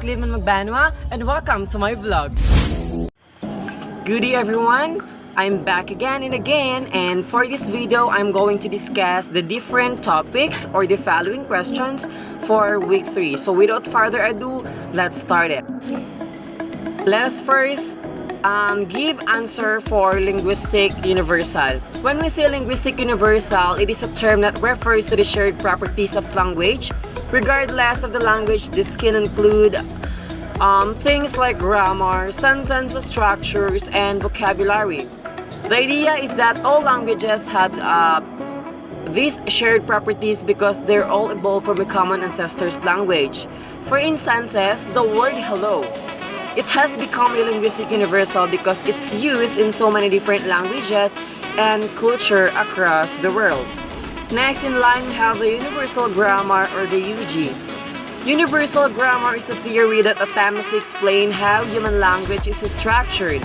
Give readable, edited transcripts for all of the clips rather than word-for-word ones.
Cleveland Magbanwa and welcome to my vlog. Good day everyone! I'm back again and for this video I'm going to discuss the different topics or the following questions for week 3. So without further ado, let's start it. Let us first give answer for linguistic universal. When we say linguistic universal, it is a term that refers to the shared properties of language. Regardless of the language, this can include things like grammar, sentence structures, and vocabulary. The idea is that all languages have these shared properties because they're all evolved from a common ancestor's language. For instances, the word hello. It has become a linguistic universal because it's used in so many different languages and culture across the world. Next in line, we have the universal grammar or the UG. Universal grammar is a theory that attempts to explain how human language is structured.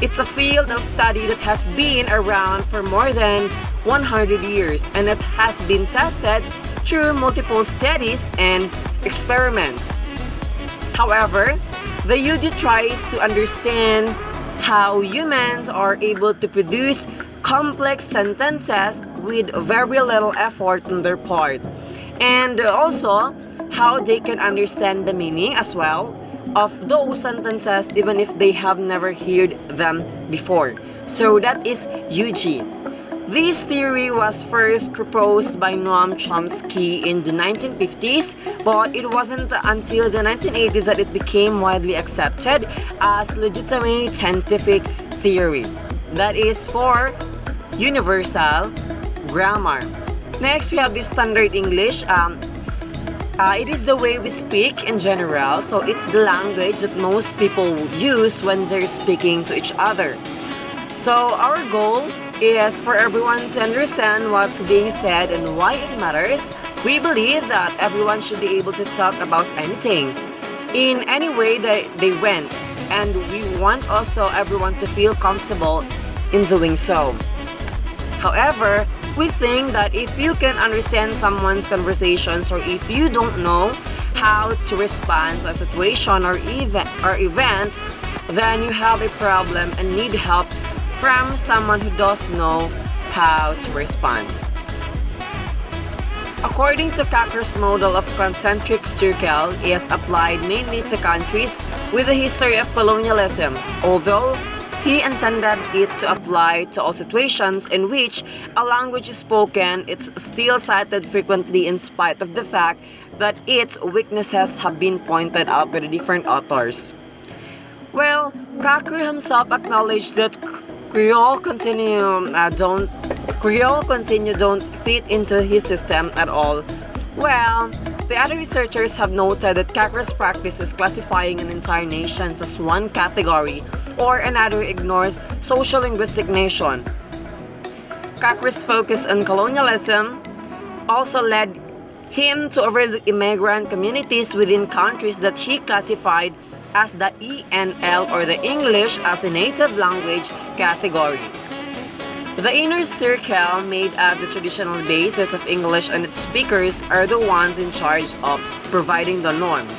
It's a field of study that has been around for more than 100 years and it has been tested through multiple studies and experiments. However, the UG tries to understand how humans are able to produce complex sentences with very little effort on their part, and also how they can understand the meaning as well of those sentences even if they have never heard them before. So that is UG. This theory was first proposed by Noam Chomsky in the 1950s, but it wasn't until the 1980s that it became widely accepted as legitimate scientific theory. That is for universal grammar. Next, we have the standard English. It is the way we speak in general, so it's the language that most people use when they're speaking to each other. So our goal is for everyone to understand what's being said and why it matters. We believe that everyone should be able to talk about anything in any way that they want, and we want also everyone to feel comfortable in doing so. However, we think that if you can understand someone's conversations or if you don't know how to respond to a situation or event, then you have a problem and need help from someone who does know how to respond. According to Cocker's model of concentric circle is applied mainly to countries with a history of colonialism, although he intended it to apply to all situations in which a language is spoken. It's still cited frequently in spite of the fact that its weaknesses have been pointed out by the different authors. Well, Cocker himself acknowledged that Creole continue don't fit into his system at all. Well, the other researchers have noted that Cocker's practice is classifying an entire nation as one category or another ignores social linguistic nation. Cocker's focus on colonialism also led him to overlook immigrant communities within countries that he classified as the ENL or the English as a native language category. The inner circle made up the traditional basis of English and its speakers are the ones in charge of providing the norms.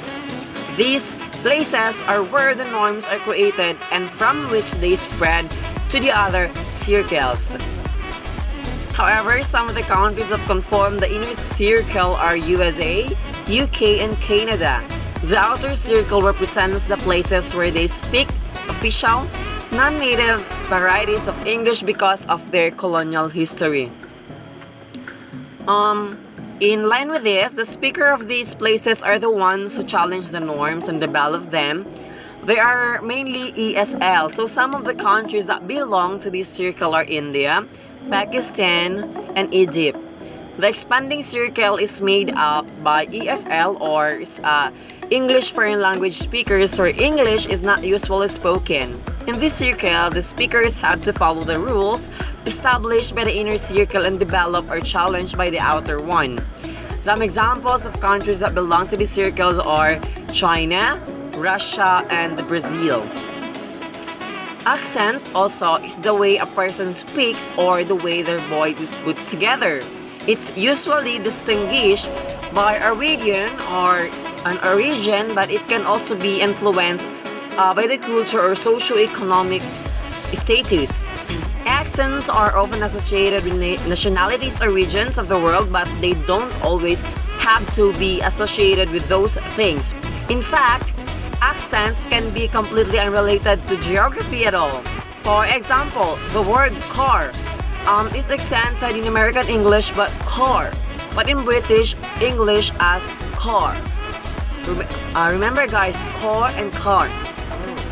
These places are where the norms are created and from which they spread to the other circles. However, some of the countries that conform the inner circle are USA, UK, and Canada. The outer circle represents the places where they speak official, non-native varieties of English because of their colonial history. In line with this, the speaker of these places are the ones who challenge the norms and develop them. They are mainly ESL, so some of the countries that belong to this circle are India, Pakistan, and Egypt. The expanding circle is made up by EFL or English foreign language speakers where English is not usually spoken. In this circle, the speakers have to follow the rules established by the inner circle and developed or challenged by the outer one. Some examples of countries that belong to these circles are China, Russia, and Brazil. Accent also is the way a person speaks or the way their voice is put together. It's usually distinguished by a region or an origin, but it can also be influenced by the culture or socio-economic status. Accents are often associated with nationalities or regions of the world, but they don't always have to be associated with those things. In fact, accents can be completely unrelated to geography at all. For example, the word car is accented in American English but in British English as car. Remember guys, car and car.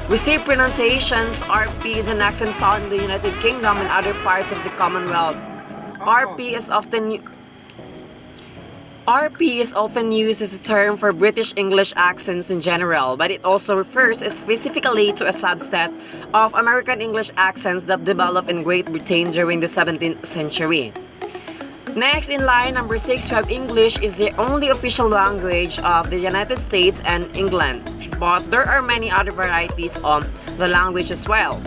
Received pronunciations, RP is an accent found in the United Kingdom and other parts of the Commonwealth. RP is often used as a term for British English accents in general, but it also refers specifically to a subset of American English accents that developed in Great Britain during the 17th century. Next in line, number 6, we have English is the only official language of the United States and England, but there are many other varieties of the language as well.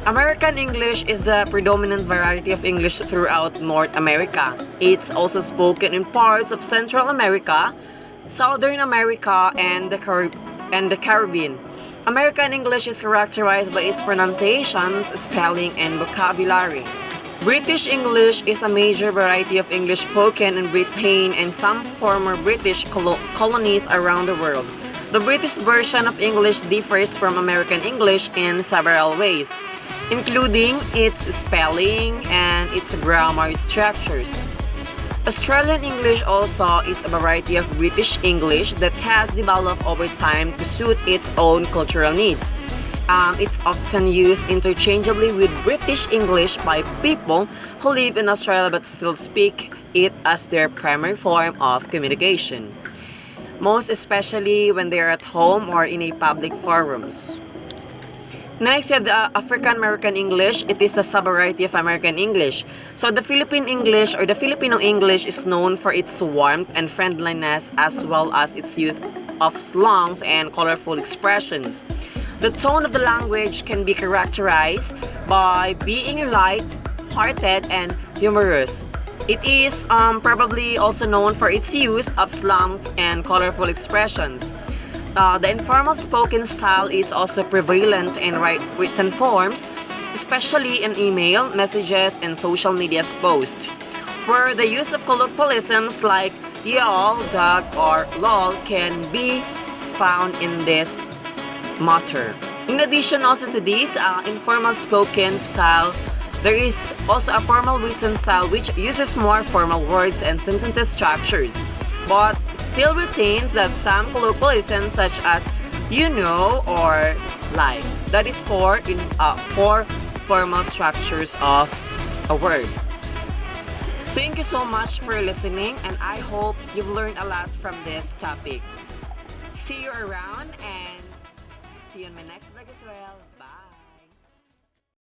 American English is the predominant variety of English throughout North America. It's also spoken in parts of Central America, Southern America, and the Caribbean. American English is characterized by its pronunciations, spelling, and vocabulary. British English is a major variety of English spoken in Britain and some former British colonies around the world. The British version of English differs from American English in several ways, including its spelling and its grammar structures. Australian English also is a variety of British English that has developed over time to suit its own cultural needs. It's often used interchangeably with British English by people who live in Australia but still speak it as their primary form of communication, most especially when they are at home or in a public forums. Next, we have the African American English. It is a sub-variety of American English. So the Philippine English or the Filipino English is known for its warmth and friendliness as well as its use of slangs and colorful expressions. The tone of the language can be characterized by being light-hearted and humorous. It is probably also known for its use of slangs and colorful expressions. The informal spoken style is also prevalent in written forms, especially in email, messages, and social media posts, where the use of colloquialisms like y'all, dog, or lol can be found in this matter. In addition also to this informal spoken style, there is also a formal written style which uses more formal words and sentence structures, but still retains that some colloquialisms such as you know or like. That is for formal structures of a word. Thank you so much for listening, and I hope you've learned a lot from this topic. See you around and see you on my next vlog as well.